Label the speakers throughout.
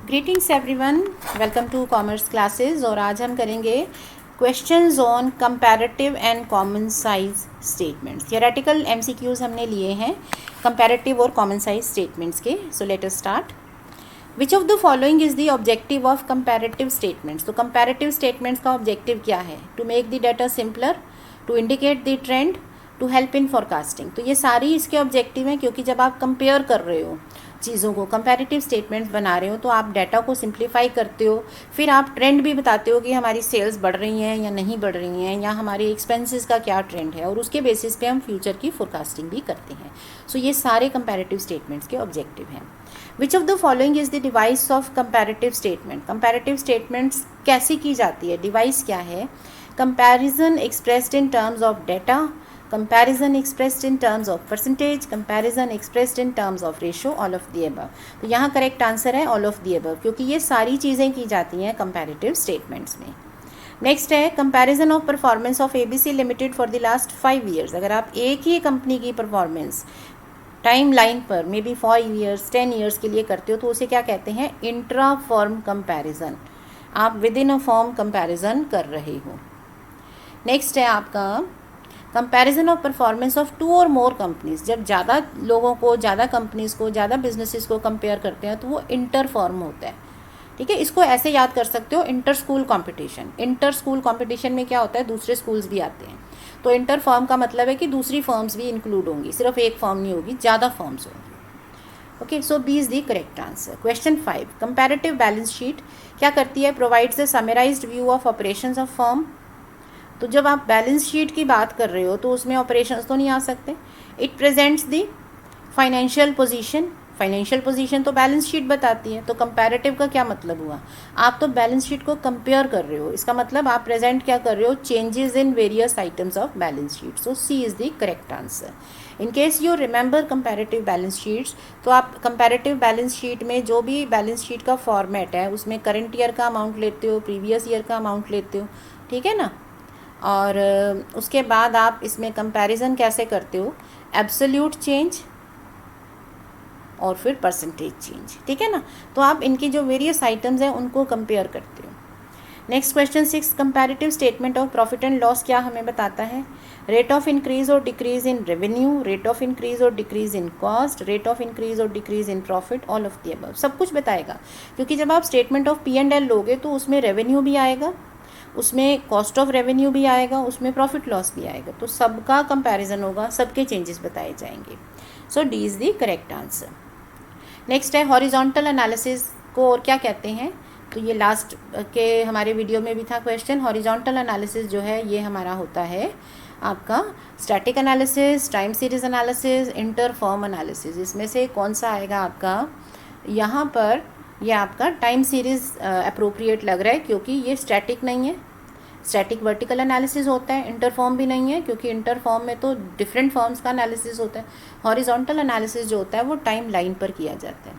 Speaker 1: Greetings everyone, welcome to commerce classes. और आज हम करेंगे questions on comparative and common size statements. Theoretical MCQs हमने लिए हैं कंपैरेटिव और कॉमन साइज स्टेटमेंट्स के। So let us start. Which of the following is the objective of comparative statements. तो कंपैरेटिव स्टेटमेंट्स का ऑब्जेक्टिव क्या है? To make the data simpler, to indicate the trend, to help in forecasting. तो ये सारी इसके objective हैं, क्योंकि जब आप कंपेयर कर रहे हो चीज़ों को, कंपैरेटिव स्टेटमेंट्स बना रहे हो, तो आप डाटा को सिंप्लीफाई करते हो, फिर आप ट्रेंड भी बताते हो कि हमारी सेल्स बढ़ रही हैं या नहीं बढ़ रही हैं, या हमारे एक्सपेंसेस का क्या ट्रेंड है, और उसके बेसिस पे हम फ्यूचर की फोरकास्टिंग भी करते हैं। सो ये सारे कंपैरेटिव स्टेटमेंट्स के ऑब्जेक्टिव हैं। विच of the following is the device of comparative statement. Comparative statements कैसी की जाती है, डिवाइस क्या है? Comparison expressed in terms of data, comparison expressed in terms of percentage, comparison expressed in terms of ratio, all of the above। तो यहाँ correct answer है all of the above, क्योंकि ये सारी चीज़ें की जाती हैं कंपैरेटिव स्टेटमेंट्स में। नेक्स्ट है comparison of performance of ABC limited for the last 5 years. अगर आप एक ही कंपनी की परफॉर्मेंस टाइम लाइन पर मे बी 5 ईयर्स 10 ईयर्स के लिए करते हो, तो उसे क्या कहते हैं? Intra firm comparison. आप within a firm comparison कर रहे हो। नेक्स्ट है आपका कंपैरिजन ऑफ परफॉर्मेंस ऑफ 2 और मोर कंपनीज। जब ज़्यादा लोगों को, ज़्यादा कंपनीज को, ज़्यादा बिजनेसेस को कंपेयर करते हैं, तो वो इंटर फॉर्म होता है। ठीक है, इसको ऐसे याद कर सकते हो, inter school competition. Inter school competition में क्या होता है? दूसरे स्कूल्स भी आते हैं। तो इंटर फर्म का मतलब है कि दूसरी फर्म्स भी इंक्लूड होंगी, सिर्फ एक फर्म नहीं होगी, ज़्यादा फर्म्स होंगी। Okay, so B is the correct answer. Question 5, comparative balance sheet क्या करती है? Provides the summarized view of operations of firm. तो जब आप बैलेंस शीट की बात कर रहे हो, तो उसमें ऑपरेशंस तो नहीं आ सकते। It presents the financial position. Financial position तो बैलेंस शीट बताती है। तो कंपैरेटिव का क्या मतलब हुआ? आप तो बैलेंस शीट को कंपेयर कर रहे हो, इसका मतलब आप प्रेजेंट क्या कर रहे हो? Changes in various items of balance sheet. So C is the correct answer. In case you remember comparative balance sheets, तो आप कंपैरेटिव बैलेंस शीट में जो भी बैलेंस शीट का फॉर्मेट है, उसमें करंट ईयर का अमाउंट लेते हो, प्रीवियस ईयर का अमाउंट लेते हो, ठीक है ना। और उसके बाद आप इसमें कंपैरिजन कैसे करते हो? एब्सोल्यूट चेंज और फिर परसेंटेज चेंज, ठीक है ना। तो आप इनकी जो वेरियस आइटम्स हैं उनको कंपेयर करते हो। Next question 6, comparative statement of profit and loss क्या हमें बताता है? रेट ऑफ इंक्रीज और decrease in revenue, rate of increase और decrease in cost, rate of increase और decrease in profit, all of the above. सब कुछ बताएगा, क्योंकि जब आप स्टेटमेंट ऑफ P&L लोगे तो उसमें रेवेन्यू भी आएगा, उसमें कॉस्ट ऑफ रेवेन्यू भी आएगा, उसमें प्रॉफिट लॉस भी आएगा। तो सबका कंपैरिजन होगा, सबके चेंजेस बताए जाएंगे। So D is the correct answer. Next है हॉरिजॉन्टल एनालिसिस को और क्या कहते हैं? तो ये लास्ट के हमारे वीडियो में भी था क्वेश्चन। हॉरिजॉन्टल एनालिसिस जो है ये हमारा होता है आपका static analysis, time series analysis, inter firm analysis. इसमें से कौन सा आएगा आपका? यहाँ पर ये आपका टाइम सीरीज अप्रोप्रिएट लग रहा है, क्योंकि ये स्टैटिक नहीं है। स्टैटिक वर्टिकल एनालिसिस होता है, इंटर फॉर्म भी नहीं है, क्योंकि इंटर फॉर्म में तो डिफरेंट फॉर्म्स का एनालिसिस होता है। हॉरिजॉन्टल एनालिसिस जो होता है वो टाइम लाइन पर किया जाता है।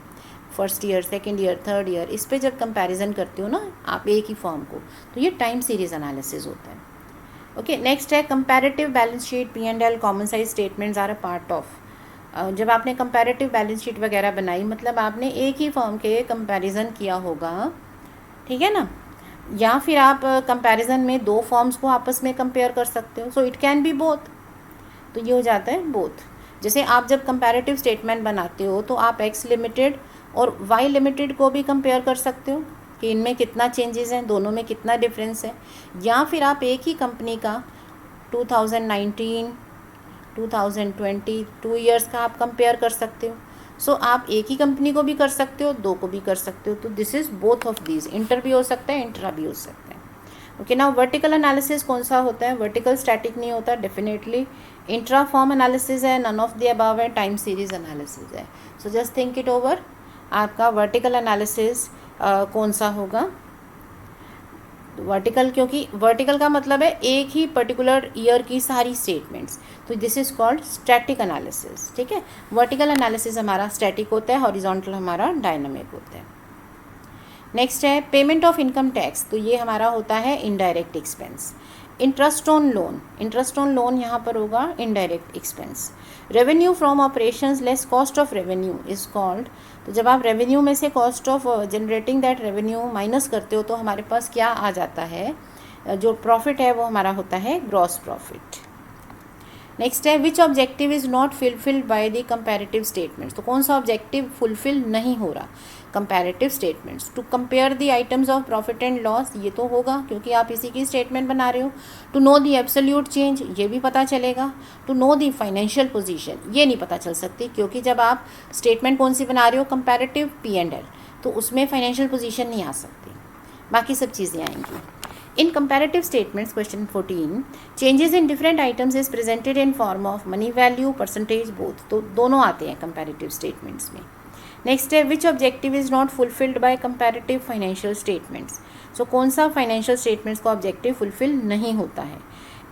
Speaker 1: First year, second year, third year, इस पे जब कंपैरिजन करते हो ना आप एक ही फॉर्म को, तो ये टाइम सीरीज एनालिसिस होता है। ओके, नेक्स्ट है comparative balance sheet, P&L, common size statements are a part of. जब आपने कंपैरेटिव बैलेंस शीट वगैरह बनाई, मतलब आपने एक ही फर्म के कंपैरिजन किया होगा, ठीक है ना। या फिर आप कंपैरिजन में 2 फॉर्म्स को आपस में कंपेयर कर सकते हो। So it can be both. तो ये हो जाता है बोथ। जैसे आप जब कंपैरेटिव स्टेटमेंट बनाते हो, तो आप X लिमिटेड और Y लिमिटेड को भी कंपेयर कर सकते हो कि इनमें कितना चेंजेस हैं, दोनों में कितना डिफरेंस है। या फिर आप एक ही कंपनी का 2019, 2020 2 ईयर्स का आप कंपेयर कर सकते हो। सो आप एक ही कंपनी को भी कर सकते हो, 2 को भी कर सकते हो। तो this is both of these. Inter भी हो सकता है, इंट्रा भी हो सकता है। ओके, नाउ वर्टिकल एनालिसिस कौन सा होता है? वर्टिकल स्टैटिक नहीं होता डेफिनेटली। इंट्रा फॉर्म एनालिसिस है, नन ऑफ द अबव है, टाइम सीरीज एनालिसिस है। So just think it over. आपका वर्टिकल एनालिसिस कौन सा होगा? वर्टिकल, क्योंकि वर्टिकल का मतलब है एक ही पर्टिकुलर ईयर की सारी स्टेटमेंट्स। तो this is called static analysis, ठीक है। वर्टिकल एनालिसिस हमारा स्टैटिक होता है, हॉरिजॉन्टल हमारा डायनामिक होता है। नेक्स्ट है पेमेंट ऑफ इनकम टैक्स। तो ये हमारा होता है indirect expense. Interest on loan यहाँ पर होगा indirect expense. Revenue from operations less cost of revenue is called, तो जब आप रेवेन्यू में से cost of generating that revenue minus करते हो तो हमारे पास क्या आ जाता है, जो प्रॉफिट है वो हमारा होता है ग्रॉस प्रॉफिट। नेक्स्ट है which objective is not fulfilled by the comparative statements, तो कौन सा ऑब्जेक्टिव फुलफिल नहीं हो रहा comparative statements. To compare the items of profit and loss, ये तो होगा क्योंकि आप इसी की स्टेटमेंट बना रहे हो। To know the absolute change, ये भी पता चलेगा। To know the financial position, ये नहीं पता चल सकती क्योंकि जब आप स्टेटमेंट कौन सी बना रहे हो कंपैरेटिव P&L, तो उसमें फाइनेंशियल पोजीशन नहीं आ सकती, बाकी सब चीज़ें आएंगी। In comparative statements, question 14, changes in different items is presented in form of money value, percentage, both. तो दोनों आते हैं comparative statements में। Next है which objective is not fulfilled by comparative financial statements. So कौन सा financial statements का objective fulfill नहीं होता है।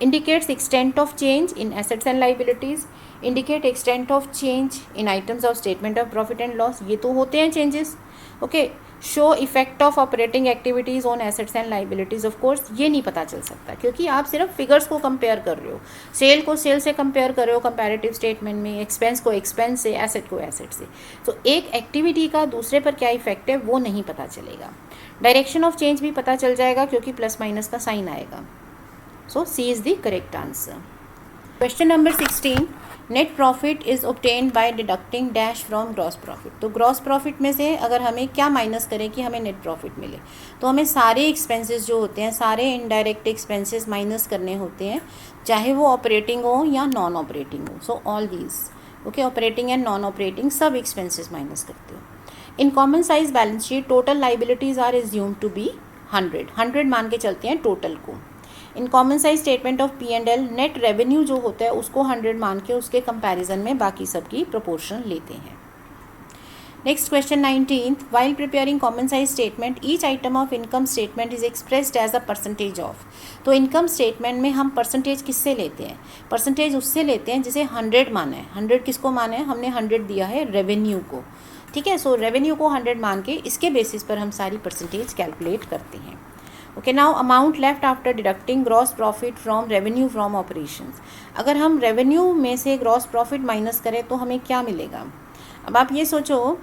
Speaker 1: Indicates extent of change in assets and liabilities. Indicate extent of change in items of statement of profit and loss. ये तो होते हैं changes. Okay. Show effect of operating activities on assets and liabilities, of course ये नहीं पता चल सकता क्योंकि आप सिर्फ फिगर्स को कंपेयर कर रहे हो, सेल को सेल से कंपेयर कर रहे हो कंपैरेटिव स्टेटमेंट में, एक्सपेंस को एक्सपेंस से, एसेट को एसेट से। तो एक एक्टिविटी का दूसरे पर क्या इफेक्ट है वो नहीं पता चलेगा। डायरेक्शन ऑफ चेंज भी पता चल जाएगा क्योंकि प्लस माइनस का साइन आएगा। So C is the correct answer. Question number 16, net profit is obtained by deducting dash from gross profit. तो ग्रॉस प्रॉफिट में से अगर हमें क्या माइनस करें कि हमें नेट प्रॉफिट मिले, तो हमें सारे एक्सपेंसेस जो होते हैं, सारे इनडायरेक्ट एक्सपेंसेस माइनस करने होते हैं, चाहे वो ऑपरेटिंग हो या नॉन ऑपरेटिंग हो। So all these, okay, operating and non operating सब एक्सपेंसेस माइनस करते हो। In common size balance sheet total liabilities are assumed to be 100 मान के चलते हैं टोटल को। In common size statement of P&L net revenue जो होता है उसको 100 मान के उसके कंपैरिजन में बाकी सब की प्रोपोर्शन लेते हैं। Next question 19, while preparing common size statement each item of income statement is expressed as a percentage of. तो इनकम स्टेटमेंट में हम परसेंटेज किससे लेते हैं, परसेंटेज उससे लेते हैं जिसे 100 माना है। 100 किसको माना है, हमने 100 दिया है रेवेन्यू को, ठीक है। सो रेवेन्यू को 100 मान के इसके बेसिस पर हम सारी परसेंटेज कैलकुलेट करते हैं। Okay, now amount left after deducting gross profit from revenue from operations. अगर हम रेवेन्यू में से ग्रॉस प्रॉफिट माइनस करें तो हमें क्या मिलेगा। अब आप ये सोचो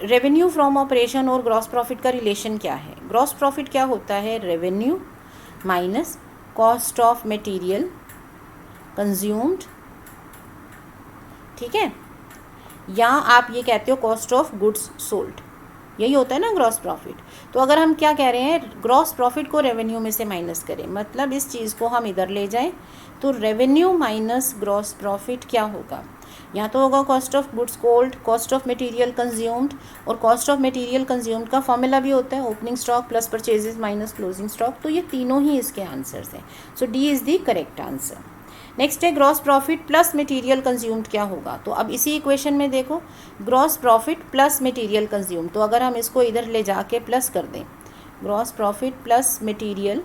Speaker 1: रेवेन्यू फ्रॉम ऑपरेशन और ग्रॉस प्रॉफिट का रिलेशन क्या है। ग्रॉस प्रॉफिट क्या होता है, revenue minus cost of material consumed, ठीक है, या आप ये कहते हो कॉस्ट ऑफ गुड्स सोल्ड, यही होता है ना ग्रॉस प्रॉफिट। तो अगर हम क्या कह रहे हैं, ग्रॉस प्रॉफिट को रेवेन्यू में से माइनस करें, मतलब इस चीज़ को हम इधर ले जाएं, तो रेवेन्यू माइनस ग्रॉस प्रॉफिट क्या होगा, या तो होगा cost of goods sold, cost of material consumed, और कॉस्ट ऑफ मटेरियल कंज्यूम्ड का फॉर्मूला भी होता है opening stock plus purchases minus closing stock. तो ये तीनों ही इसके आंसर्स हैं। So D is the correct answer. Next है gross profit plus material consumed क्या होगा। तो अब इसी इक्वेशन में देखो gross profit plus material consumed, तो अगर हम इसको इधर ले जाके प्लस कर दें, gross profit plus material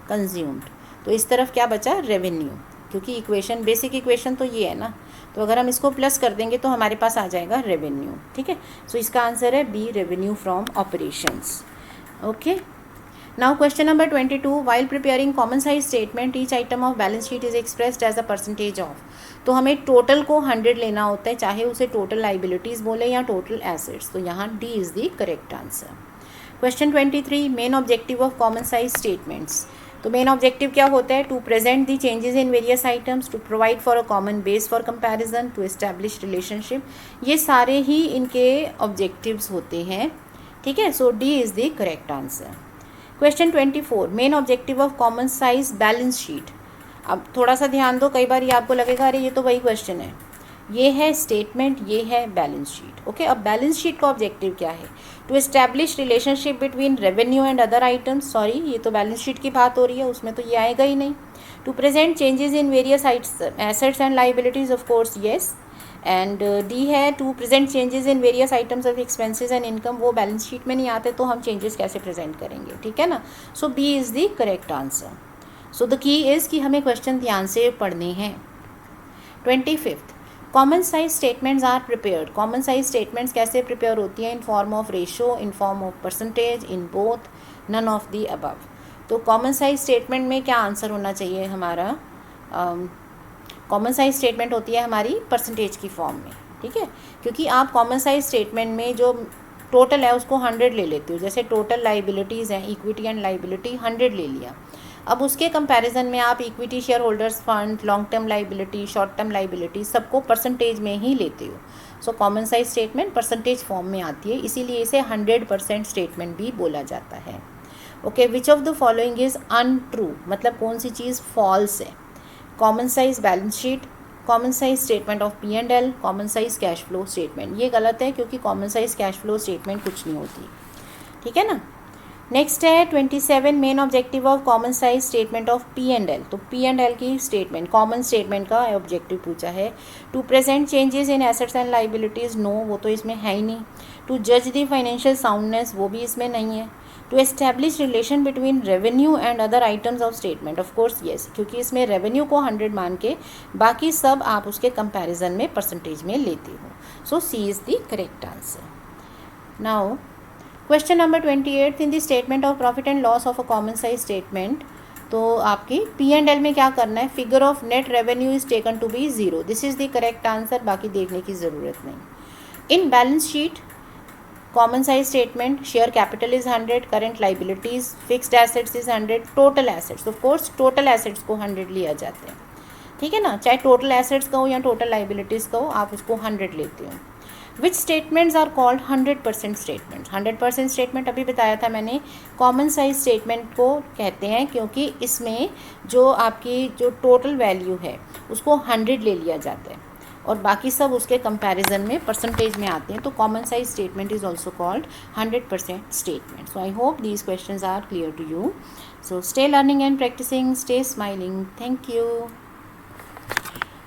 Speaker 1: consumed, तो इस तरफ क्या बचा, रेवेन्यू, क्योंकि इक्वेशन बेसिक इक्वेशन तो ये है ना। तो अगर हम इसको प्लस कर देंगे तो हमारे पास आ जाएगा रेवेन्यू, ठीक है। सो इसका आंसर है B, revenue from operations. Okay, now question number 22, while preparing common size statement each item of balance sheet is expressed as a percentage of. तो हमें टोटल को 100 लेना होता है, चाहे उसे टोटल लाइबिलिटीज़ बोले या टोटल एसेट्स। तो यहाँ D is the correct answer. Question 23, main objective of common size statements. तो मेन ऑब्जेक्टिव क्या होता है, to present the changes in various items, to provide for a common base for comparison, to establish relationship. ये सारे ही इनके objectives होते हैं, ठीक है। So D is the correct answer. Question 24, main objective of common size balance sheet. अब थोड़ा सा ध्यान दो, कई बार ये आपको लगेगा अरे ये तो वही क्वेश्चन है, ये है स्टेटमेंट, ये है बैलेंस शीट। ओके, अब बैलेंस शीट का ऑब्जेक्टिव क्या है, to establish relationship between revenue and other items. Sorry, ये तो बैलेंस शीट की बात हो रही है, उसमें तो ये आएगा ही नहीं। To present changes in various assets and liabilities, of course yes. And D है to present changes in various items of expenses and income, वो बैलेंस शीट में नहीं आते तो हम चेंजेस कैसे प्रेजेंट करेंगे, ठीक है ना। So B is the correct answer. So the key is कि हमें क्वेश्चन ध्यान से पढ़ने हैं। 25, common size statements are prepared. Common size statements कैसे प्रिपेयर होती हैं, in form of ratio, in form of percentage, in both. None of the above. तो कॉमन साइज स्टेटमेंट में क्या आंसर होना चाहिए हमारा? कॉमन साइज स्टेटमेंट होती है हमारी परसेंटेज की फॉर्म में, ठीक है, क्योंकि आप कॉमन साइज स्टेटमेंट में जो टोटल है उसको 100 ले लेते हो। जैसे टोटल लाइबिलिटीज़ हैं, इक्विटी एंड लाइबिलिटी 100 ले लिया। अब उसके कंपैरिजन में आप equity, share holders fund, long term liability, short term liability सबको परसेंटेज में ही लेते हो। So common size statement percentage form में आती है, इसीलिए इसे 100% स्टेटमेंट भी बोला जाता है। Okay, which of the following is untrue, मतलब कौन सी चीज़ फॉल्स है? Common size balance sheet, common size statement of P&L, common size cash flow statement. ये गलत है क्योंकि common size cash flow statement कुछ नहीं होती, ठीक है ना। नेक्स्ट है 27 main objective of common size statement of P&L। तो P&L की स्टेटमेंट, कॉमन स्टेटमेंट का ऑब्जेक्टिव पूछा है। To present changes in assets and liabilities, no, वो तो इसमें है ही नहीं। टू जज द फाइनेंशियल साउंडनेस, वो भी इसमें नहीं है। To establish relation between revenue and other items of statement, of course yes, क्योंकि इसमें रेवेन्यू को 100 मान के बाकी सब आप उसके कंपैरिजन में परसेंटेज में लेते हो। So C is the correct answer. Now question number 28, in the statement of profit and loss of a common size statement. तो आपकी P&L में क्या करना है? Figure of net revenue is taken to be 0। This is the correct answer, बाकी देखने की ज़रूरत नहीं। In balance sheet common size statement, share capital is 100, current liabilities, fixed assets is 100, total assets, of course total assets को 100 लिया जाते हैं, ठीक है ना। चाहे टोटल एसेट्स का हो या टोटल लाइबिलिटीज़ का हो, आप उसको 100 लेते हो। Which statements are called 100% statement? 100% statement अभी बताया था मैंने, कॉमन साइज स्टेटमेंट को कहते हैं क्योंकि इसमें जो आपकी जो टोटल वैल्यू है उसको 100 ले लिया जाता है और बाकी सब उसके कंपैरिजन में परसेंटेज में आते हैं। तो common size statement is also called 100% statement. So I hope these questions are clear to you. So stay learning and practicing, stay smiling, thank you.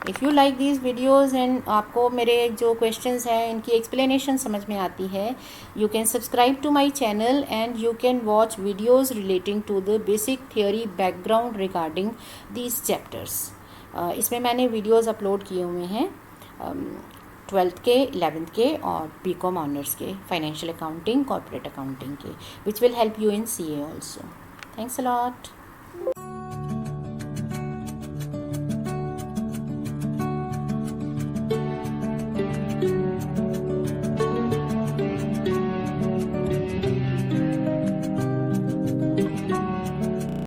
Speaker 1: If you like these videos and आपको मेरे जो questions हैं इनकी explanation समझ में आती है, you can subscribe to my channel and you can watch videos relating to the basic theory background regarding these chapters. इसमें मैंने वीडियोज़ अपलोड किए हुए हैं 12th के, 11th के और BCom ऑनर्स के, फाइनेंशियल अकाउंटिंग, कॉर्पोरेट अकाउंटिंग के, which will help you in CA also. Thanks a lot.